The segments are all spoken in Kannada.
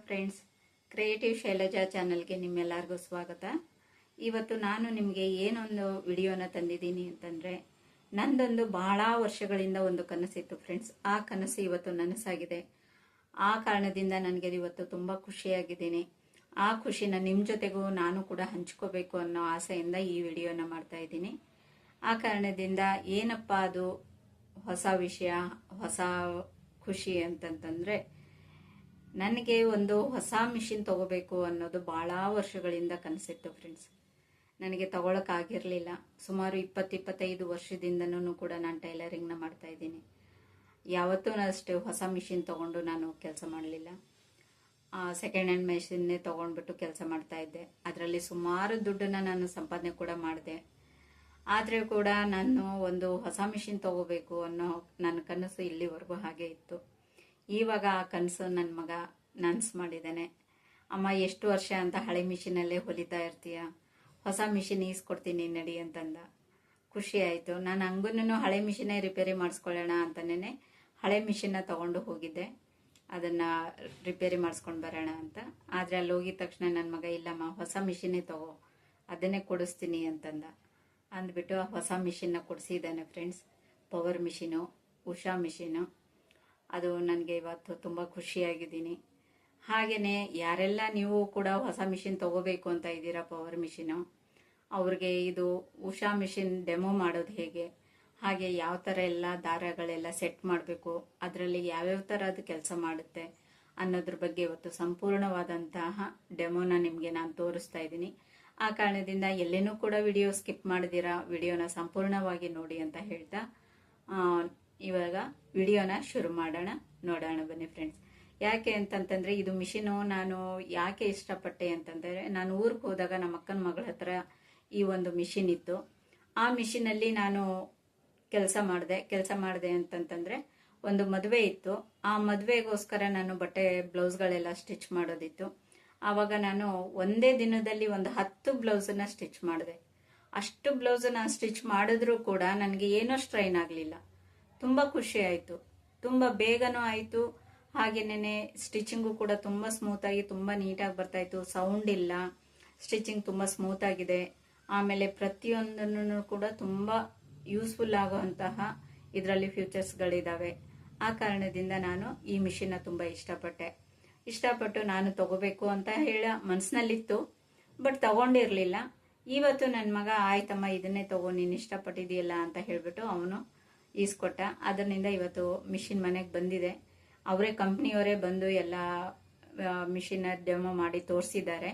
ಫ್ರೆಂಡ್ಸ್, ಕ್ರಿಯೇಟಿವ್ ಶೈಲಜಾ ಚಾನಲ್ಗೆ ನಿಮ್ಮೆಲ್ಲರಿಗೂ ಸ್ವಾಗತ. ಇವತ್ತು ನಾನು ನಿಮಗೆ ಏನೊಂದು ವಿಡಿಯೋನ ತಂದಿದ್ದೀನಿ ಅಂತಂದರೆ, ನಂದೊಂದು ಬಹಳ ವರ್ಷಗಳಿಂದ ಒಂದು ಕನಸಿತ್ತು ಫ್ರೆಂಡ್ಸ್. ಆ ಕನಸು ಇವತ್ತು ನನಸಾಗಿದೆ. ಆ ಕಾರಣದಿಂದ ನನಗೆ ಇವತ್ತು ತುಂಬ ಖುಷಿಯಾಗಿದ್ದೀನಿ. ಆ ಖುಷಿನ ನಿಮ್ಮ ಜೊತೆಗೂ ನಾನು ಕೂಡ ಹಂಚ್ಕೋಬೇಕು ಅನ್ನೋ ಆಸೆಯಿಂದ ಈ ವಿಡಿಯೋನ ಮಾಡ್ತಾ ಇದ್ದೀನಿ. ಆ ಕಾರಣದಿಂದ ಏನಪ್ಪ ಅದು ಹೊಸ ವಿಷಯ, ಹೊಸ ಖುಷಿ ಅಂತಂತಂದರೆ, ನನಗೆ ಒಂದು ಹೊಸ ಮಿಷಿನ್ ತಗೋಬೇಕು ಅನ್ನೋದು ಭಾಳ ವರ್ಷಗಳಿಂದ ಕನಸಿತ್ತು ಫ್ರೆಂಡ್ಸ್. ನನಗೆ ತಗೊಳಕ್ಕಾಗಿರಲಿಲ್ಲ. ಸುಮಾರು 20-25 ವರ್ಷದಿಂದನೂ ಕೂಡ ನಾನು ಟೈಲರಿಂಗ್ನ ಮಾಡ್ತಾ ಇದ್ದೀನಿ. ಯಾವತ್ತೂ ಅಷ್ಟು ಹೊಸ ಮಿಷಿನ್ ತಗೊಂಡು ನಾನು ಕೆಲಸ ಮಾಡಲಿಲ್ಲ. ಸೆಕೆಂಡ್ ಹ್ಯಾಂಡ್ ಮಿಷಿನ್ನೇ ತೊಗೊಂಡ್ಬಿಟ್ಟು ಕೆಲಸ ಮಾಡ್ತಾ ಇದ್ದೆ. ಅದರಲ್ಲಿ ಸುಮಾರು ದುಡ್ಡನ್ನು ನಾನು ಸಂಪಾದನೆ ಕೂಡ ಮಾಡಿದೆ. ಆದರೆ ಕೂಡ ನಾನು ಒಂದು ಹೊಸ ಮಿಷಿನ್ ತಗೋಬೇಕು ಅನ್ನೋ ನನ್ನ ಕನಸು ಇಲ್ಲಿವರೆಗೂ ಹಾಗೆ ಇತ್ತು. ಇವಾಗ ಆ ಕನಸು ನನ್ನ ಮಗ ನನಸು ಮಾಡಿದ್ದಾನೆ. ಅಮ್ಮ, ಎಷ್ಟು ವರ್ಷ ಅಂತ ಹಳೆ ಮಿಷಿನಲ್ಲೇ ಹೊಲಿತಾ ಇರ್ತೀಯ, ಹೊಸ ಮಿಷಿನ್ ಈಸ್ಕೊಡ್ತೀನಿ ನಡಿ ಅಂತಂದ. ಖುಷಿ ಆಯಿತು. ನಾನು ಹಂಗೂ ಹಳೆ ಮಿಷಿನೇ ರಿಪೇರಿ ಮಾಡಿಸ್ಕೊಳ್ಳೋಣ ಅಂತಲೇ ಹಳೆ ಮಿಷಿನ್ನ ತೊಗೊಂಡು ಹೋಗಿದ್ದೆ, ಅದನ್ನು ರಿಪೇರಿ ಮಾಡಿಸ್ಕೊಂಡು ಬರೋಣ ಅಂತ. ಆದರೆ ಅಲ್ಲಿ ಹೋಗಿದ ತಕ್ಷಣ ನನ್ನ ಮಗ, ಇಲ್ಲಮ್ಮ ಹೊಸ ಮಿಷಿನೇ ತಗೋ, ಅದನ್ನೇ ಕೊಡಿಸ್ತೀನಿ ಅಂತಂದ. ಅಂದ್ಬಿಟ್ಟು ಆ ಹೊಸ ಮಿಷಿನ್ನ ಕೊಡಿಸಿದ್ದಾನೆ friends. Power machine, Usha machine. ಅದು ನನಗೆ ಇವತ್ತು ತುಂಬ ಖುಷಿಯಾಗಿದ್ದೀನಿ. ಹಾಗೆಯೇ ಯಾರೆಲ್ಲ ನೀವು ಕೂಡ ಹೊಸ ಮಿಷಿನ್ ತೊಗೋಬೇಕು ಅಂತ ಇದ್ದೀರಾ, ಪವರ್ ಮಿಷಿನು, ಅವ್ರಿಗೆ ಇದು ಉಷಾ ಮಿಷಿನ್ ಡೆಮೋ ಮಾಡೋದು ಹೇಗೆ, ಹಾಗೆ ಯಾವ ಥರ ಎಲ್ಲ ದಾರಗಳೆಲ್ಲ ಸೆಟ್ ಮಾಡಬೇಕು, ಅದರಲ್ಲಿ ಯಾವ್ಯಾವ ಥರ ಅದು ಕೆಲಸ ಮಾಡುತ್ತೆ ಅನ್ನೋದ್ರ ಬಗ್ಗೆ ಇವತ್ತು ಸಂಪೂರ್ಣವಾದಂತಹ ಡೆಮೋನ ನಿಮಗೆ ನಾನು ತೋರಿಸ್ತಾ ಇದ್ದೀನಿ. ಆ ಕಾರಣದಿಂದ ಎಲ್ಲೇನೂ ಕೂಡ ವಿಡಿಯೋ ಸ್ಕಿಪ್ ಮಾಡಿದಿರಾ, ವಿಡಿಯೋನ ಸಂಪೂರ್ಣವಾಗಿ ನೋಡಿ ಅಂತ ಹೇಳ್ತಾ ಇವಾಗ ವಿಡಿಯೋನ ಶುರು ಮಾಡೋಣ. ನೋಡೋಣ ಬನ್ನಿ ಫ್ರೆಂಡ್ಸ್. ಯಾಕೆ ಅಂತಂತಂದರೆ, ಇದು ಮಿಷಿನು ನಾನು ಯಾಕೆ ಇಷ್ಟಪಟ್ಟೆ ಅಂತಂದರೆ, ನಾನು ಊರಿಗೆ ಹೋದಾಗ ನಮ್ಮ ಅಕ್ಕನ ಮಗಳ ಹತ್ರ ಈ ಒಂದು ಮಿಷಿನ್ ಇತ್ತು. ಆ ಮಿಷಿನಲ್ಲಿ ನಾನು ಕೆಲಸ ಮಾಡಿದೆ ಅಂತಂತಂದರೆ, ಒಂದು ಮದುವೆ ಇತ್ತು. ಆ ಮದುವೆಗೋಸ್ಕರ ನಾನು ಬಟ್ಟೆ ಬ್ಲೌಸ್ಗಳೆಲ್ಲ ಸ್ಟಿಚ್ ಮಾಡೋದಿತ್ತು. ಆವಾಗ ನಾನು ಒಂದೇ ದಿನದಲ್ಲಿ ಒಂದು 10 ಬ್ಲೌಸನ್ನು ಸ್ಟಿಚ್ ಮಾಡಿದೆ. ಅಷ್ಟು ಬ್ಲೌಸನ್ನು ಸ್ಟಿಚ್ ಮಾಡಿದ್ರೂ ಕೂಡ ನನಗೆ ಏನೋ ಸ್ಟ್ರೈನ್ ಆಗಲಿಲ್ಲ. ತುಂಬ ಖುಷಿ ಆಯಿತು. ತುಂಬ ಬೇಗನೂ ಆಯಿತು. ಹಾಗೆಯೇ ಸ್ಟಿಚಿಂಗು ಕೂಡ ತುಂಬ ಸ್ಮೂತಾಗಿ, ತುಂಬ ನೀಟಾಗಿ ಬರ್ತಾಯಿತ್ತು. ಸೌಂಡ್ ಇಲ್ಲ, ಸ್ಟಿಚಿಂಗ್ ತುಂಬ ಸ್ಮೂತಾಗಿದೆ. ಆಮೇಲೆ ಪ್ರತಿಯೊಂದನ್ನು ಕೂಡ ತುಂಬ ಯೂಸ್ಫುಲ್ ಆಗುವಂತಹ ಇದರಲ್ಲಿ ಫ್ಯೂಚರ್ಸ್ಗಳಿದ್ದಾವೆ. ಆ ಕಾರಣದಿಂದ ನಾನು ಈ ಮಿಷಿನ್ನ ತುಂಬ ಇಷ್ಟಪಟ್ಟು ನಾನು ತಗೋಬೇಕು ಅಂತ ಮನಸ್ಸಿನಲ್ಲಿತ್ತು, ಬಟ್ ತಗೊಂಡಿರಲಿಲ್ಲ. ಇವತ್ತು ನನ್ನ ಮಗ, ಆಯ್ತಮ್ಮ ಇದನ್ನೇ ತಗೋ, ನೀನು ಇಷ್ಟಪಟ್ಟಿದೆಯಲ್ಲ ಅಂತ ಹೇಳಿಬಿಟ್ಟು ಅವನು ಈಸ್ಕೊಟ್ಟ. ಅದರಿಂದ ಇವತ್ತು ಮಿಷಿನ್ ಮನೆಗೆ ಬಂದಿದೆ. ಅವರೇ ಕಂಪ್ನಿಯವರೇ ಬಂದು ಎಲ್ಲ ಮಿಷಿನ್ನ ಡೆಮೋ ಮಾಡಿ ತೋರಿಸಿದ್ದಾರೆ.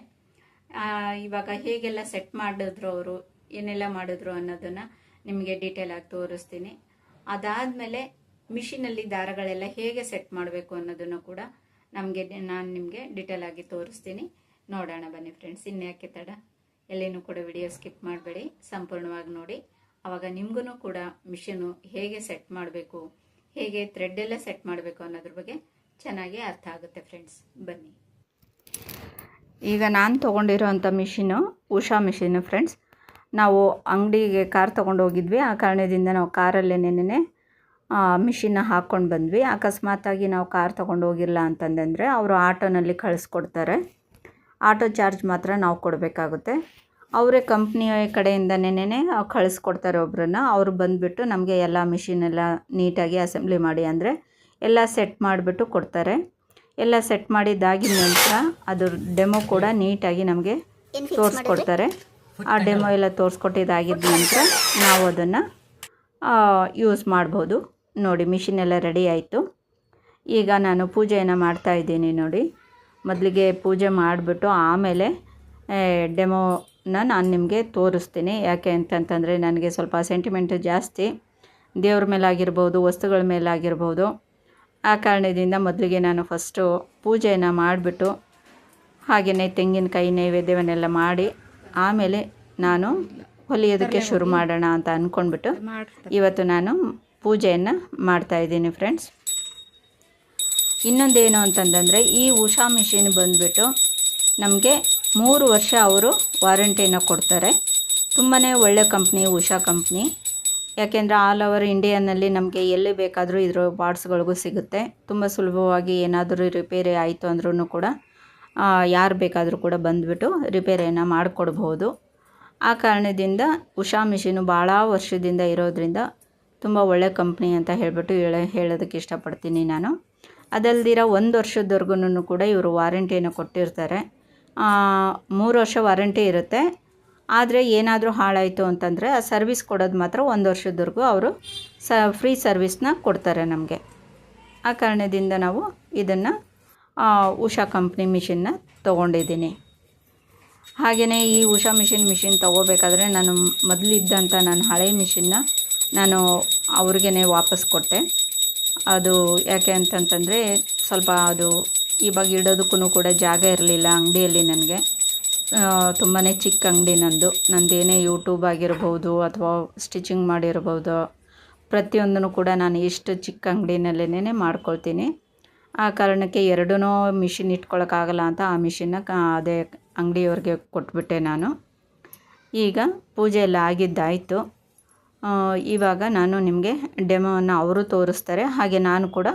ಇವಾಗ ಹೇಗೆಲ್ಲ ಸೆಟ್ ಮಾಡಿದ್ರು, ಅವರು ಏನೆಲ್ಲ ಮಾಡಿದ್ರು ಅನ್ನೋದನ್ನು ನಿಮಗೆ ಡೀಟೇಲ್ ಆಗಿ ತೋರಿಸ್ತೀನಿ. ಅದಾದಮೇಲೆ ಮಿಷಿನಲ್ಲಿ ದಾರಗಳೆಲ್ಲ ಹೇಗೆ ಸೆಟ್ ಮಾಡಬೇಕು ಅನ್ನೋದನ್ನು ಕೂಡ ನಾನು ನಿಮಗೆ ಡೀಟೇಲ್ ಆಗಿ ತೋರಿಸ್ತೀನಿ. ನೋಡೋಣ ಬನ್ನಿ ಫ್ರೆಂಡ್ಸ್. ಇನ್ಯಾಕೆ ತಡ, ಎಲ್ಲೇನೂ ಕೂಡ ವಿಡಿಯೋ ಸ್ಕಿಪ್ ಮಾಡಬೇಡಿ, ಸಂಪೂರ್ಣವಾಗಿ ನೋಡಿ. ಆವಾಗ ನಿಮಗೂ ಕೂಡ ಮಿಷಿನು ಹೇಗೆ ಸೆಟ್ ಮಾಡಬೇಕು, ಹೇಗೆ ಥ್ರೆಡ್ ಎಲ್ಲ ಸೆಟ್ ಮಾಡಬೇಕು ಅನ್ನೋದ್ರ ಬಗ್ಗೆ ಚೆನ್ನಾಗಿ ಅರ್ಥ ಆಗುತ್ತೆ ಫ್ರೆಂಡ್ಸ್. ಬನ್ನಿ. ಈಗ ನಾನು ತೊಗೊಂಡಿರೋಂಥ ಮಿಷಿನು ಉಷಾ ಮಿಷಿನು ಫ್ರೆಂಡ್ಸ್. ನಾವು ಅಂಗಡಿಗೆ ಕಾರ್ ತೊಗೊಂಡು ಹೋಗಿದ್ವಿ. ಆ ಕಾರಣದಿಂದ ನಾವು ಕಾರಲ್ಲೇನೇ ಮಿಷಿನ್ನ ಹಾಕ್ಕೊಂಡು ಬಂದ್ವಿ. ಅಕಸ್ಮಾತಾಗಿ ನಾವು ಕಾರ್ ತೊಗೊಂಡು ಹೋಗಿಲ್ಲ ಅಂತಂದರೆ ಅವರು ಆಟೋನಲ್ಲಿ ಕಳಿಸ್ಕೊಡ್ತಾರೆ. ಆಟೋ ಚಾರ್ಜ್ ಮಾತ್ರ ನಾವು ಕೊಡಬೇಕಾಗುತ್ತೆ. ಅವರೇ ಕಂಪ್ನಿಯ ಕಡೆಯಿಂದನೇ ಕಳಿಸ್ಕೊಡ್ತಾರೆ ಒಬ್ಬರನ್ನ. ಅವರು ಬಂದುಬಿಟ್ಟು ನಮಗೆ ಎಲ್ಲ ಮಿಷಿನೆಲ್ಲ ನೀಟಾಗಿ ಅಸೆಂಬ್ಲಿ ಮಾಡಿ, ಅಂದರೆ ಎಲ್ಲ ಸೆಟ್ ಮಾಡಿಬಿಟ್ಟು ಕೊಡ್ತಾರೆ. ಎಲ್ಲ ಸೆಟ್ ಮಾಡಿದ್ದಾಗಿನ ನಂತರ ಅದು ಡೆಮೋ ಕೂಡ ನೀಟಾಗಿ ನಮಗೆ ತೋರಿಸ್ಕೊಡ್ತಾರೆ. ಆ ಡೆಮೋ ಎಲ್ಲ ತೋರಿಸ್ಕೊಟ್ಟಿದ್ದಾಗಿದ್ದ ನಂತರ ನಾವು ಅದನ್ನು ಯೂಸ್ ಮಾಡ್ಬೋದು. ನೋಡಿ, ಮಿಷಿನ್ ಎಲ್ಲ ರೆಡಿ ಆಯಿತು. ಈಗ ನಾನು ಪೂಜೆಯನ್ನು ಮಾಡ್ತಾಯಿದ್ದೀನಿ ನೋಡಿ. ಮೊದಲಿಗೆ ಪೂಜೆ ಮಾಡಿಬಿಟ್ಟು ಆಮೇಲೆ ಡೆಮೋನ ನಾನು ನಿಮಗೆ ತೋರಿಸ್ತೀನಿ. ಯಾಕೆ ಅಂತಂತಂದರೆ, ನನಗೆ ಸ್ವಲ್ಪ ಸೆಂಟಿಮೆಂಟ್ ಜಾಸ್ತಿ, ದೇವ್ರ ಮೇಲಾಗಿರ್ಬೋದು, ವಸ್ತುಗಳ ಮೇಲಾಗಿರ್ಬೋದು. ಆ ಕಾರಣದಿಂದ ಮೊದಲಿಗೆ ನಾನು ಫಸ್ಟು ಪೂಜೆಯನ್ನು ಮಾಡಿಬಿಟ್ಟು, ಹಾಗೆಯೇ ತೆಂಗಿನಕಾಯಿ ನೈವೇದ್ಯವನ್ನೆಲ್ಲ ಮಾಡಿ ಆಮೇಲೆ ನಾನು ಹೊಲಿಯೋದಕ್ಕೆ ಶುರು ಮಾಡೋಣ ಅಂತ ಅಂದ್ಕೊಂಡ್ಬಿಟ್ಟು ಇವತ್ತು ನಾನು ಪೂಜೆಯನ್ನು ಮಾಡ್ತಾಯಿದ್ದೀನಿ ಫ್ರೆಂಡ್ಸ್. ಇನ್ನೊಂದೇನು ಅಂತಂದರೆ, ಈ ಉಷಾ ಮಿಷಿನ್ ಬಂದುಬಿಟ್ಟು ನಮಗೆ 3 ವರ್ಷ ಅವರು ವಾರಂಟಿನ ಕೊಡ್ತಾರೆ. ತುಂಬಾ ಒಳ್ಳೆ ಕಂಪ್ನಿ ಉಷಾ ಕಂಪ್ನಿ. ಯಾಕೆಂದರೆ ಆಲ್ ಓವರ್ ಇಂಡಿಯಾನಲ್ಲಿ ನಮಗೆ ಎಲ್ಲಿ ಬೇಕಾದರೂ ಇದರ ಪಾರ್ಟ್ಸ್ಗಳಿಗೂ ಸಿಗುತ್ತೆ. ತುಂಬ ಸುಲಭವಾಗಿ ಏನಾದರೂ ರಿಪೇರಿ ಆಯಿತು ಅಂದ್ರೂ ಕೂಡ ಯಾರು ಬೇಕಾದರೂ ಕೂಡ ಬಂದುಬಿಟ್ಟು ರಿಪೇರಿಯನ್ನು ಮಾಡಿಕೊಡ್ಬೋದು. ಆ ಕಾರಣದಿಂದ ಉಷಾ ಮಿಷಿನು ಭಾಳ ವರ್ಷದಿಂದ ಇರೋದ್ರಿಂದ ತುಂಬ ಒಳ್ಳೆ ಕಂಪ್ನಿ ಅಂತ ಹೇಳಿಬಿಟ್ಟು ಹೇಳೋದಕ್ಕೆ ಇಷ್ಟಪಡ್ತೀನಿ ನಾನು. ಅದಲ್ದಿರ 1 ವರ್ಷದವರೆಗೂ ಕೂಡ ಇವರು ವಾರಂಟಿಯನ್ನು ಕೊಟ್ಟಿರ್ತಾರೆ. 3 ವರ್ಷ ವಾರಂಟಿ ಇರುತ್ತೆ. ಆದರೆ ಏನಾದರೂ ಹಾಳಾಯಿತು ಅಂತಂದರೆ ಆ ಸರ್ವಿಸ್ ಕೊಡೋದು ಮಾತ್ರ 1 ವರ್ಷದವರೆಗೂ ಅವರು ಫ್ರೀ ಸರ್ವಿಸ್ನ ಕೊಡ್ತಾರೆ ನಮಗೆ. ಆ ಕಾರಣದಿಂದ ನಾವು ಇದನ್ನು ಉಷಾ ಕಂಪ್ನಿ ಮಿಷಿನ್ನ ತೊಗೊಂಡಿದ್ದೀನಿ. ಹಾಗೆಯೇ ಈ ಉಷಾ ಮಿಷಿನ್ ತೊಗೋಬೇಕಾದ್ರೆ ನಾನು ಮೊದಲಿದ್ದಂಥ ನನ್ನ ಹಳೆ ಮಿಷಿನ್ನ ನಾನು ಅವ್ರಿಗೇ ವಾಪಸ್ ಕೊಟ್ಟೆ. ಅದು ಯಾಕೆ ಅಂತಂತಂದರೆ ಸ್ವಲ್ಪ ಅದು ಇವಾಗ ಇಡೋದಕ್ಕೂ ಕೂಡ ಜಾಗ ಇರಲಿಲ್ಲ ಅಂಗಡಿಯಲ್ಲಿ. ನನಗೆ ತುಂಬಾ ಚಿಕ್ಕ ಅಂಗಡಿ ನಂದೇನೇ ಯೂಟ್ಯೂಬ್ ಆಗಿರ್ಬೋದು ಅಥವಾ ಸ್ಟಿಚಿಂಗ್ ಮಾಡಿರ್ಬೋದು, ಪ್ರತಿಯೊಂದನ್ನು ಕೂಡ ನಾನು ಇಷ್ಟು ಚಿಕ್ಕ ಅಂಗಡಿನಲ್ಲೇ ಮಾಡ್ಕೊಳ್ತೀನಿ. ಆ ಕಾರಣಕ್ಕೆ ಎರಡೂ ಮಿಷಿನ್ ಇಟ್ಕೊಳ್ಳೋಕ್ಕಾಗಲ್ಲ ಅಂತ ಆ ಮಿಷಿನ್ನ ಅದೇ ಅಂಗಡಿಯವ್ರಿಗೆ ಕೊಟ್ಬಿಟ್ಟೆ ನಾನು. ಈಗ ಪೂಜೆ ಎಲ್ಲ ಆಗಿದ್ದಾಯಿತು. ಇವಾಗ ನಾನು ನಿಮಗೆ ಡೆಮೋವನ್ನು ಅವರು ತೋರಿಸ್ತಾರೆ, ಹಾಗೆ ನಾನು ಕೂಡ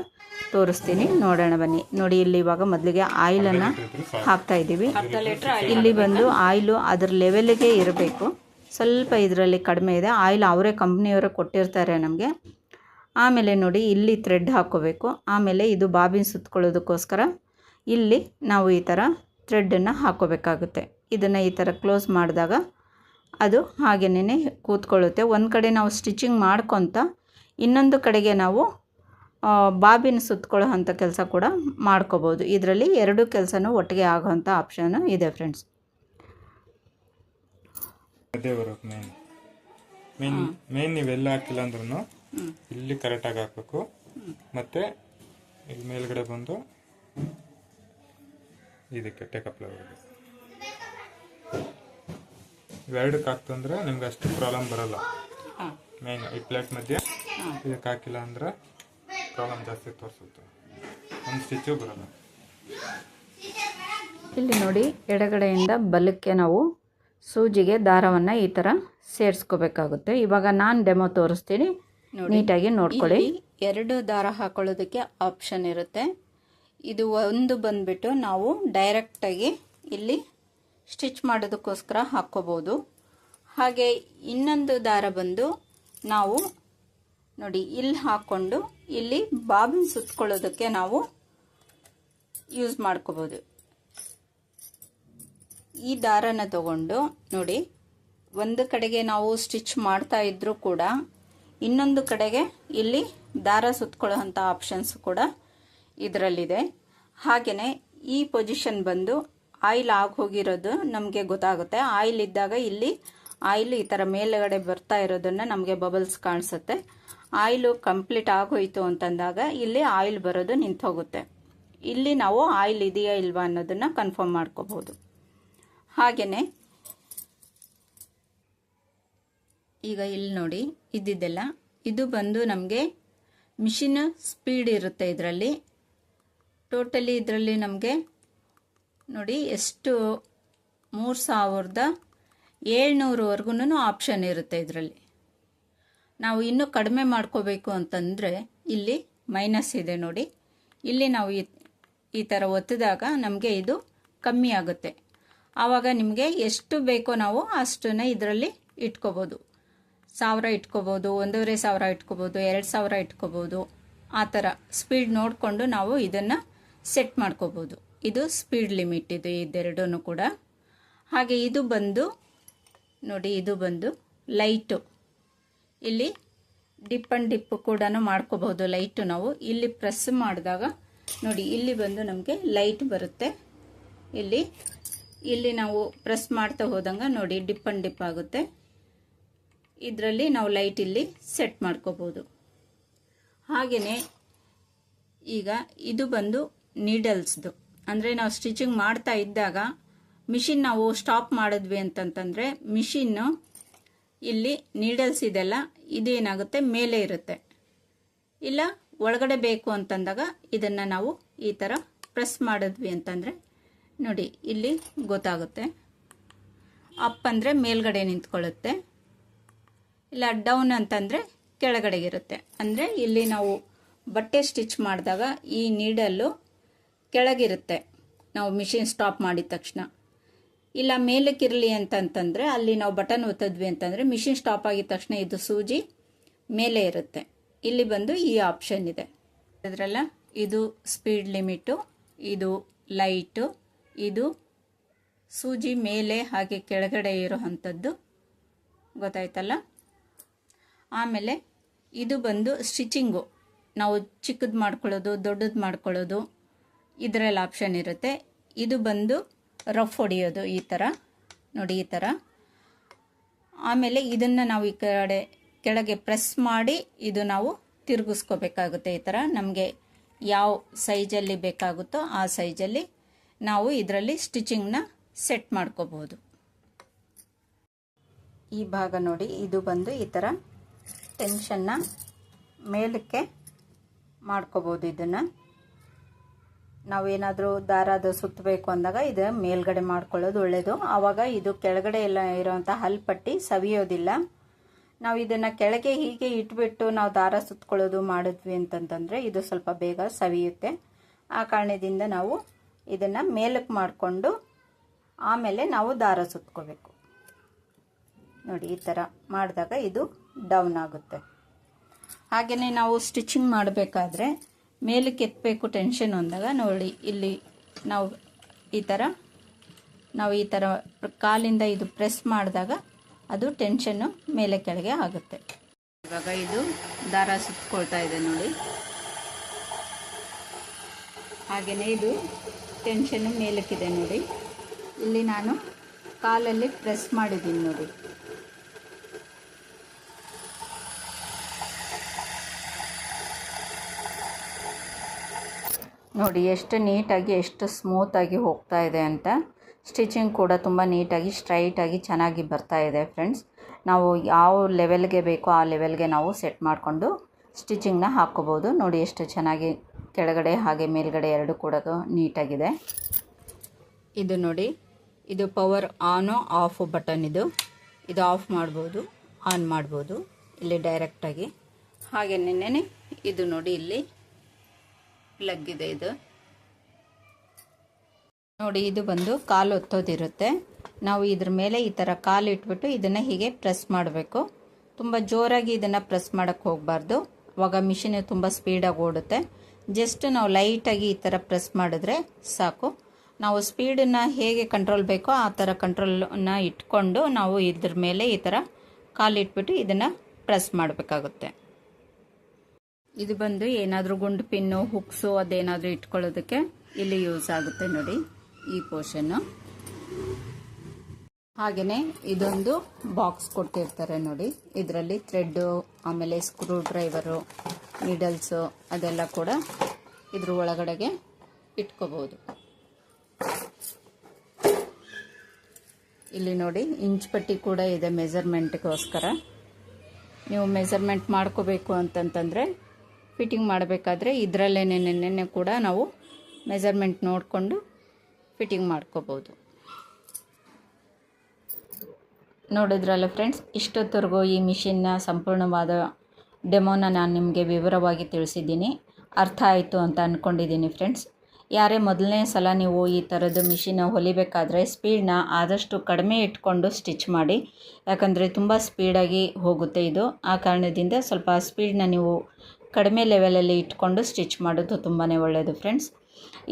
ತೋರಿಸ್ತೀನಿ. ನೋಡೋಣ ಬನ್ನಿ. ನೋಡಿ, ಇಲ್ಲಿ ಇವಾಗ ಮೊದಲಿಗೆ ಆಯಿಲನ್ನು ಹಾಕ್ತಾಯಿದ್ದೀವಿ. ಇಲ್ಲಿ ಬಂದು ಆಯಿಲು ಅದರ ಲೆವೆಲ್ಗೆ ಇರಬೇಕು. ಸ್ವಲ್ಪ ಇದರಲ್ಲಿ ಕಡಿಮೆ ಇದೆ. ಆಯಿಲ್ ಅವರೇ ಕಂಪ್ನಿಯವರೇ ಕೊಟ್ಟಿರ್ತಾರೆ ನಮಗೆ. ಆಮೇಲೆ ನೋಡಿ, ಇಲ್ಲಿ ಥ್ರೆಡ್ ಹಾಕ್ಕೋಬೇಕು. ಆಮೇಲೆ ಇದು ಬಾಬಿನ್ ಸುತ್ಕೊಳ್ಳೋದಕ್ಕೋಸ್ಕರ ಇಲ್ಲಿ ನಾವು ಈ ಥರ ಥ್ರೆಡ್ಡನ್ನು ಹಾಕ್ಕೋಬೇಕಾಗುತ್ತೆ. ಇದನ್ನು ಈ ಥರ ಕ್ಲೋಸ್ ಮಾಡಿದಾಗ ಅದು ಹಾಗೇನೇ ಕೂತ್ಕೊಳ್ಳುತ್ತೆ. ಒಂದು ಕಡೆ ನಾವು ಸ್ಟಿಚಿಂಗ್ ಮಾಡ್ಕೊತ ಇನ್ನೊಂದು ಕಡೆಗೆ ನಾವು ಬಾಬಿನ ಸುತ್ಕೊಳ್ಳೋ ಅಂಥ ಕೆಲಸ ಕೂಡ ಮಾಡ್ಕೋಬೋದು. ಇದರಲ್ಲಿ ಎರಡು ಕೆಲಸನೂ ಒಟ್ಟಿಗೆ ಆಗೋವಂಥ ಆಪ್ಷನ್ ಇದೆ ಫ್ರೆಂಡ್ಸ್. ಮೇನ್ ನೀವೆಲ್ಲ ಹಾಕಿಲ್ಲ ಅಂದ್ರೂ ಇಲ್ಲಿ ಕರೆಕ್ಟಾಗಿ ಹಾಕಬೇಕು. ಮತ್ತೆ ಇಲ್ಲಿ ಮೇಲ್ಗಡೆ ಬಂದು ಇದಕ್ಕೆ ಟೇಕಪ್ಲ ಇವೆರಡಕ್ಕೆ ಹಾಕ್ತಂದ್ರೆ ನಿಮ್ಗೆ ಅಷ್ಟು ಪ್ರಾಬ್ಲಮ್ ಬರಲ್ಲ. ಮೇನ್ ಈ ಪ್ಲೇಟ್ ಮಧ್ಯೆ ಇದಕ್ಕೆ ಹಾಕಿಲ್ಲ ಅಂದ್ರೆ ಪ್ರಾಬ್ಲಮ್ ಜಾಸ್ತಿ ತೋರಿಸುತ್ತೆ, ಒಂದು ಸ್ಟಿಚ್ಚು ಬರಲ್ಲ. ಇಲ್ಲಿ ನೋಡಿ, ಎಡಗಡೆಯಿಂದ ಬಲಕ್ಕೆ ನಾವು ಸೂಜಿಗೆ ದಾರವನ್ನು ಈ ಥರ ಸೇರಿಸ್ಕೋಬೇಕಾಗುತ್ತೆ. ಇವಾಗ ನಾನು ಡೆಮೋ ತೋರಿಸ್ತೀನಿ, ನೀಟಾಗಿ ನೋಡ್ಕೊಳ್ಳಿ. 2 ದಾರ ಹಾಕೊಳ್ಳೋದಕ್ಕೆ ಆಪ್ಷನ್ ಇರುತ್ತೆ. ಇದು ಒಂದು ಬಂದುಬಿಟ್ಟು ನಾವು ಡೈರೆಕ್ಟಾಗಿ ಇಲ್ಲಿ ಸ್ಟಿಚ್ ಮಾಡೋದಕ್ಕೋಸ್ಕರ ಹಾಕ್ಕೋಬೋದು. ಹಾಗೆ ಇನ್ನೊಂದು ದಾರ ಬಂದು ನಾವು ನೋಡಿ ಇಲ್ಲಿ ಹಾಕ್ಕೊಂಡು ಇಲ್ಲಿ ಬಾಬಿನ್ ಸುತ್ಕೊಳ್ಳೋದಕ್ಕೆ ನಾವು ಯೂಸ್ ಮಾಡ್ಕೋಬೋದು. ಈ ದಾರನ ತಗೊಂಡು ನೋಡಿ, ಒಂದು ಕಡೆಗೆ ನಾವು ಸ್ಟಿಚ್ ಮಾಡ್ತಾ ಇದ್ರೂ ಕೂಡ ಇನ್ನೊಂದು ಕಡೆಗೆ ಇಲ್ಲಿ ದಾರ ಸುತ್ಕೊಳ್ಳೋ ಅಂಥ ಆಪ್ಷನ್ಸ್ ಕೂಡ ಇದರಲ್ಲಿದೆ. ಹಾಗೆಯೇ ಈ ಪೊಸಿಷನ್ ಬಂದು ಆಯಿಲ್ ಆಗೋಗಿರೋದು ನಮಗೆ ಗೊತ್ತಾಗುತ್ತೆ. ಆಯಿಲ್ ಇದ್ದಾಗ ಇಲ್ಲಿ ಆಯಿಲ್ ಈ ಥರ ಮೇಲುಗಡೆ ಬರ್ತಾ ಇರೋದನ್ನು ನಮಗೆ ಬಬಲ್ಸ್ ಕಾಣಿಸುತ್ತೆ. ಆಯಿಲು ಕಂಪ್ಲೀಟ್ ಆಗೋಯ್ತು ಅಂತಂದಾಗ ಇಲ್ಲಿ ಆಯಿಲ್ ಬರೋದು ನಿಂತೋಗುತ್ತೆ. ಇಲ್ಲಿ ನಾವು ಆಯಿಲ್ ಇದೆಯಾ ಇಲ್ವಾ ಅನ್ನೋದನ್ನು ಕನ್ಫರ್ಮ್ ಮಾಡ್ಕೋಬೋದು. ಹಾಗೆಯೇ ಈಗ ಇಲ್ಲಿ ನೋಡಿ, ಇದ್ದಿದ್ದೆಲ್ಲ ಇದು ಬಂದು ನಮಗೆ ಮಿಷಿನ್ ಸ್ಪೀಡ್ ಇರುತ್ತೆ. ಇದರಲ್ಲಿ ಟೋಟಲಿ ಇದರಲ್ಲಿ ನಮಗೆ ನೋಡಿ ಎಷ್ಟು 3700ವರೆಗೂ ಆಪ್ಷನ್ ಇರುತ್ತೆ. ಇದರಲ್ಲಿ ನಾವು ಇನ್ನೂ ಕಡಿಮೆ ಮಾಡ್ಕೋಬೇಕು ಅಂತಂದರೆ ಇಲ್ಲಿ ಮೈನಸ್ ಇದೆ ನೋಡಿ. ಇಲ್ಲಿ ನಾವು ಈ ಥರ ಒತ್ತಿದಾಗ ನಮಗೆ ಇದು ಕಮ್ಮಿ ಆಗುತ್ತೆ. ಆವಾಗ ನಿಮಗೆ ಎಷ್ಟು ಬೇಕೋ ನಾವು ಅಷ್ಟನ್ನು ಇದರಲ್ಲಿ ಇಟ್ಕೋಬೋದು. 1000 ಇಟ್ಕೋಬೋದು, 1500 ಇಟ್ಕೋಬೋದು, 2000 ಇಟ್ಕೋಬೋದು. ಆ ಥರ ಸ್ಪೀಡ್ ನೋಡಿಕೊಂಡು ನಾವು ಇದನ್ನು ಸೆಟ್ ಮಾಡ್ಕೋಬೋದು. ಇದು ಸ್ಪೀಡ್ ಲಿಮಿಟ್ ಇದು ಇದೆರಡೂ ಕೂಡ. ಹಾಗೆ ಇದು ಬಂದು ನೋಡಿ, ಇದು ಬಂದು ಲೈಟು. ಇಲ್ಲಿ ಡಿಪ್ ಆ್ಯಂಡ್ ಡಿಪ್ ಕೂಡ ಮಾಡ್ಕೋಬಹುದು. ಲೈಟು ನಾವು ಇಲ್ಲಿ ಪ್ರೆಸ್ ಮಾಡಿದಾಗ ನೋಡಿ, ಇಲ್ಲಿ ಬಂದು ನಮಗೆ ಲೈಟ್ ಬರುತ್ತೆ. ಇಲ್ಲಿ ನಾವು ಪ್ರೆಸ್ ಮಾಡ್ತಾ ಹೋದಂಗೆ ನೋಡಿ ಡಿಪ್ ಆ್ಯಂಡ್ ಡಿಪ್ ಆಗುತ್ತೆ. ಇದರಲ್ಲಿ ನಾವು ಲೈಟ್ ಇಲ್ಲಿ ಸೆಟ್ ಮಾಡ್ಕೋಬೋದು. ಹಾಗೆಯೇ ಈಗ ಇದು ಬಂದು ನೀಡಲ್ಸ್ದು, ಅಂದರೆ ನಾವು ಸ್ಟಿಚಿಂಗ್ ಮಾಡ್ತಾ ಇದ್ದಾಗ ಮಿಷಿನ್ ನಾವು ಸ್ಟಾಪ್ ಮಾಡಿದ್ವಿ ಅಂತಂತಂದರೆ ಮಿಷಿನ್ನು ಇಲ್ಲಿ ನೀಡಲ್ಸ್ ಇದೆಲ್ಲ ಇದೇನಾಗುತ್ತೆ ಮೇಲೆ ಇರುತ್ತೆ. ಇಲ್ಲ ಒಳಗಡೆ ಬೇಕು ಅಂತಂದಾಗ ಇದನ್ನು ನಾವು ಈ ಥರ ಪ್ರೆಸ್ ಮಾಡಿದ್ವಿ ಅಂತಂದರೆ ನೋಡಿ ಇಲ್ಲಿ ಗೊತ್ತಾಗುತ್ತೆ. ಅಪ್ ಅಂದರೆ ಮೇಲ್ಗಡೆ ನಿಂತ್ಕೊಳ್ಳುತ್ತೆ, ಇಲ್ಲ ಡೌನ್ ಅಂತಂದರೆ ಕೆಳಗಡೆಗಿರುತ್ತೆ. ಅಂದರೆ ಇಲ್ಲಿ ನಾವು ಬಟ್ಟೆ ಸ್ಟಿಚ್ ಮಾಡಿದಾಗ ಈ ನೀಡಲ್ಲು ಕೆಳಗಿರುತ್ತೆ, ನಾವು ಮಿಷಿನ್ ಸ್ಟಾಪ್ ಮಾಡಿದ ತಕ್ಷಣ. ಇಲ್ಲ ಮೇಲಕ್ಕಿರಲಿ ಅಂತಂತಂದರೆ ಅಲ್ಲಿ ನಾವು ಬಟನ್ ಒತ್ತಿದ್ವಿ ಅಂತಂದರೆ ಮಿಷಿನ್ ಸ್ಟಾಪ್ ಆಗಿದ ತಕ್ಷಣ ಇದು ಸೂಜಿ ಮೇಲೆ ಇರುತ್ತೆ. ಇಲ್ಲಿ ಬಂದು ಈ ಆಪ್ಷನ್ ಇದೆ ಅದರಲ್ಲ, ಇದು ಸ್ಪೀಡ್ ಲಿಮಿಟು, ಇದು ಲೈಟು, ಇದು ಸೂಜಿ ಮೇಲೆ ಹಾಗೆ ಕೆಳಗಡೆ ಇರೋ ಅಂಥದ್ದು, ಗೊತ್ತಾಯ್ತಲ್ಲ. ಆಮೇಲೆ ಇದು ಬಂದು ಸ್ಟಿಚಿಂಗು, ನಾವು ಚಿಕ್ಕದು ಮಾಡ್ಕೊಳ್ಳೋದು ದೊಡ್ಡದು ಮಾಡ್ಕೊಳ್ಳೋದು ಇದರಲ್ಲಿ ಆಪ್ಷನ್ ಇರುತ್ತೆ. ಇದು ಬಂದು ರಫ್ ಹೊಡೆಯೋದು, ಈ ಥರ ನೋಡಿ, ಈ ಥರ. ಆಮೇಲೆ ಇದನ್ನು ನಾವು ಈ ಕಡೆ ಕೆಳಗೆ ಪ್ರೆಸ್ ಮಾಡಿ ಇದು ನಾವು ತಿರುಗಿಸ್ಕೋಬೇಕಾಗುತ್ತೆ. ಈ ಥರ ನಮಗೆ ಯಾವ ಸೈಜಲ್ಲಿ ಬೇಕಾಗುತ್ತೋ ಆ ಸೈಜಲ್ಲಿ ನಾವು ಇದರಲ್ಲಿ ಸ್ಟಿಚಿಂಗ್ನ ಸೆಟ್ ಮಾಡ್ಕೋಬಹುದು. ಈ ಭಾಗ ನೋಡಿ, ಇದು ಬಂದು ಈ ಥರ ಟೆನ್ಷನ್ನ ಮೇಲಕ್ಕೆ ಮಾಡ್ಕೋಬೋದು. ಇದನ್ನು ನಾವೇನಾದರೂ ದಾರದ ಸುತ್ತಬೇಕು ಅಂದಾಗ ಇದು ಮೇಲ್ಗಡೆ ಮಾಡ್ಕೊಳ್ಳೋದು ಒಳ್ಳೆಯದು. ಆವಾಗ ಇದು ಕೆಳಗಡೆ ಎಲ್ಲ ಇರೋವಂಥ ಹಲ್ಪಟ್ಟಿ ಸವಿಯೋದಿಲ್ಲ. ನಾವು ಇದನ್ನು ಕೆಳಗೆ ಹೀಗೆ ಇಟ್ಬಿಟ್ಟು ನಾವು ದಾರ ಸುತ್ತಕೊಳ್ಳೋದು ಮಾಡಿದ್ವಿ ಅಂತಂತಂದರೆ ಇದು ಸ್ವಲ್ಪ ಬೇಗ ಸವಿಯುತ್ತೆ. ಆ ಕಾರಣದಿಂದ ನಾವು ಇದನ್ನು ಮೇಲಕ್ಕೆ ಮಾಡಿಕೊಂಡು ಆಮೇಲೆ ನಾವು ದಾರ ಸುತ್ಕೋಬೇಕು. ನೋಡಿ, ಈ ಥರ ಮಾಡಿದಾಗ ಇದು ಡೌನ್ ಆಗುತ್ತೆ. ಹಾಗೆಯೇ ನಾವು ಸ್ಟಿಚಿಂಗ್ ಮಾಡಬೇಕಾದ್ರೆ ಮೇಲಕ್ಕೆ ಎತ್ತಬೇಕು ಟೆನ್ಷನ್ ಅಂದಾಗ ನೋಡಿ, ಇಲ್ಲಿ ನಾವು ಈ ಥರ ಕಾಲಿಂದ ಇದು ಪ್ರೆಸ್ ಮಾಡಿದಾಗ ಅದು ಟೆನ್ಷನ್ನು ಮೇಲೆ ಕೆಳಗೆ ಆಗುತ್ತೆ. ಇವಾಗ ಇದು ದಾರ ಸುತ್ಕೊಳ್ತಾ ಇದೆ ನೋಡಿ. ಹಾಗೆಯೇ ಇದು ಟೆನ್ಷನ್ನು ಮೇಲಕ್ಕಿದೆ ನೋಡಿ. ಇಲ್ಲಿ ನಾನು ಕಾಲಲ್ಲಿ ಪ್ರೆಸ್ ಮಾಡಿದ್ದೀನಿ ನೋಡಿ. ನೋಡಿ ಎಷ್ಟು ನೀಟಾಗಿ, ಎಷ್ಟು ಸ್ಮೂತಾಗಿ ಹೋಗ್ತಾ ಇದೆ ಅಂತ. ಸ್ಟಿಚಿಂಗ್ ಕೂಡ ತುಂಬ ನೀಟಾಗಿ ಸ್ಟ್ರೈಟಾಗಿ ಚೆನ್ನಾಗಿ ಬರ್ತಾ ಇದೆ ಫ್ರೆಂಡ್ಸ್. ನಾವು ಯಾವ ಲೆವೆಲ್ಗೆ ಬೇಕೋ ಆ ಲೆವೆಲ್ಗೆ ನಾವು ಸೆಟ್ ಮಾಡಿಕೊಂಡು ಸ್ಟಿಚಿಂಗ್ನ ಹಾಕ್ಕೋಬೋದು. ನೋಡಿ ಎಷ್ಟು ಚೆನ್ನಾಗಿ ಕೆಳಗಡೆ ಹಾಗೆ ಮೇಲ್ಗಡೆ ಎರಡು ಕೂಡ ನೀಟಾಗಿದೆ. ಇದು ನೋಡಿ, ಇದು ಪವರ್ ಆನು ಆಫ್ ಬಟನ್. ಇದು ಆಫ್ ಮಾಡ್ಬೋದು, ಆನ್ ಮಾಡ್ಬೋದು ಇಲ್ಲಿ ಡೈರೆಕ್ಟಾಗಿ. ಹಾಗೆಯೇ ಇದು ನೋಡಿ, ಇಲ್ಲಿ ಪ್ಲಗ್ ಇದೆ. ಇದು ನೋಡಿ, ಇದು ಬಂದು ಕಾಲು ಒತ್ತೋದಿರುತ್ತೆ. ನಾವು ಇದ್ರ ಮೇಲೆ ಈ ಥರ ಕಾಲು ಇಟ್ಬಿಟ್ಟು ಇದನ್ನು ಹೀಗೆ ಪ್ರೆಸ್ ಮಾಡಬೇಕು. ತುಂಬ ಜೋರಾಗಿ ಇದನ್ನು ಪ್ರೆಸ್ ಮಾಡೋಕ್ಕೆ ಹೋಗಬಾರ್ದು, ಆವಾಗ ಮಿಷಿನ್ ತುಂಬ ಸ್ಪೀಡಾಗಿ ಓಡುತ್ತೆ. ಜಸ್ಟ್ ನಾವು ಲೈಟಾಗಿ ಈ ಥರ ಪ್ರೆಸ್ ಮಾಡಿದ್ರೆ ಸಾಕು. ನಾವು ಸ್ಪೀಡನ್ನು ಹೇಗೆ ಕಂಟ್ರೋಲ್ ಬೇಕೋ ಆ ಥರ ಕಂಟ್ರೋಲನ್ನ ಇಟ್ಕೊಂಡು ನಾವು ಇದ್ರ ಮೇಲೆ ಈ ಥರ ಕಾಲು ಇಟ್ಬಿಟ್ಟು ಇದನ್ನು ಪ್ರೆಸ್ ಮಾಡಬೇಕಾಗುತ್ತೆ. ಇದು ಬಂದು ಏನಾದರೂ ಗುಂಡು ಪಿನ್ನು, ಹುಕ್ಸು ಅದೇನಾದರೂ ಇಟ್ಕೊಳ್ಳೋದಕ್ಕೆ ಇಲ್ಲಿ ಯೂಸ್ ಆಗುತ್ತೆ ನೋಡಿ, ಈ ಪೋರ್ಷನ್ನು. ಹಾಗೆಯೇ ಇದೊಂದು ಬಾಕ್ಸ್ ಕೊಟ್ಟಿರ್ತಾರೆ ನೋಡಿ. ಇದರಲ್ಲಿ ಥ್ರೆಡ್ಡು, ಆಮೇಲೆ ಸ್ಕ್ರೂ ಡ್ರೈವರು, ನೀಡಲ್ಸು ಅದೆಲ್ಲ ಕೂಡ ಇದ್ರ ಒಳಗಡೆಗೆ ಇಟ್ಕೋಬೋದು. ಇಲ್ಲಿ ನೋಡಿ, ಇಂಚ್ ಪಟ್ಟಿ ಕೂಡ ಇದೆ ಮೆಜರ್ಮೆಂಟ್ಗೋಸ್ಕರ. ನೀವು ಮೆಜರ್ಮೆಂಟ್ ಮಾಡ್ಕೋಬೇಕು ಅಂತಂತಂದರೆ ಫಿಟ್ಟಿಂಗ್ ಮಾಡಬೇಕಾದ್ರೆ ಇದರಲ್ಲೇನೆ ಕೂಡ ನಾವು ಮೆಜರ್ಮೆಂಟ್ ನೋಡಿಕೊಂಡು ಫಿಟ್ಟಿಂಗ್ ಮಾಡ್ಕೋಬೋದು. ನೋಡಿದ್ರಲ್ಲ ಫ್ರೆಂಡ್ಸ್, ಇಷ್ಟೊತ್ತರೆಗೂ ಈ ಮಿಷಿನ್ನ ಸಂಪೂರ್ಣವಾದ ಡೆಮೋನ ನಾನು ನಿಮಗೆ ವಿವರವಾಗಿ ತಿಳಿಸಿದ್ದೀನಿ. ಅರ್ಥ ಆಯಿತು ಅಂತ ಅಂದ್ಕೊಂಡಿದ್ದೀನಿ ಫ್ರೆಂಡ್ಸ್. ಯಾರೇ ಮೊದಲನೇ ಸಲ ನೀವು ಈ ಥರದ್ದು ಮಿಷಿನ ಹೊಲಿಬೇಕಾದ್ರೆ ಸ್ಪೀಡನ್ನ ಆದಷ್ಟು ಕಡಿಮೆ ಇಟ್ಕೊಂಡು ಸ್ಟಿಚ್ ಮಾಡಿ. ಯಾಕಂದರೆ ತುಂಬ ಸ್ಪೀಡಾಗಿ ಹೋಗುತ್ತೆ ಇದು. ಆ ಕಾರಣದಿಂದ ಸ್ವಲ್ಪ ಸ್ಪೀಡನ್ನ ನೀವು ಕಡಿಮೆ ಲೆವೆಲಲ್ಲಿ ಇಟ್ಕೊಂಡು ಸ್ಟಿಚ್ ಮಾಡೋದು ತುಂಬಾ ಒಳ್ಳೆಯದು ಫ್ರೆಂಡ್ಸ್.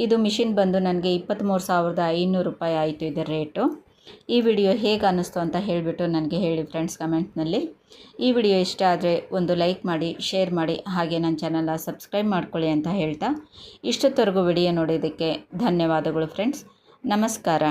ಇದು ಮಿಷಿನ್ ಬಂದು ನನಗೆ 23,500 ರೂಪಾಯಿ ಆಯಿತು ಇದರ ರೇಟು. ಈ ವಿಡಿಯೋ ಹೇಗೆ ಅನ್ನಿಸ್ತು ಅಂತ ಹೇಳಿಬಿಟ್ಟು ನನಗೆ ಹೇಳಿ ಫ್ರೆಂಡ್ಸ್ ಕಮೆಂಟ್ನಲ್ಲಿ. ಈ ವಿಡಿಯೋ ಇಷ್ಟ ಆದರೆ ಒಂದು ಲೈಕ್ ಮಾಡಿ, ಶೇರ್ ಮಾಡಿ, ಹಾಗೆ ನನ್ನ ಚಾನಲ್ನ ಸಬ್ಸ್ಕ್ರೈಬ್ ಮಾಡ್ಕೊಳ್ಳಿ ಅಂತ ಹೇಳ್ತಾ ಇಷ್ಟೊತ್ತವರೆಗೂ ವಿಡಿಯೋ ನೋಡೋದಕ್ಕೆ ಧನ್ಯವಾದಗಳು ಫ್ರೆಂಡ್ಸ್. ನಮಸ್ಕಾರ.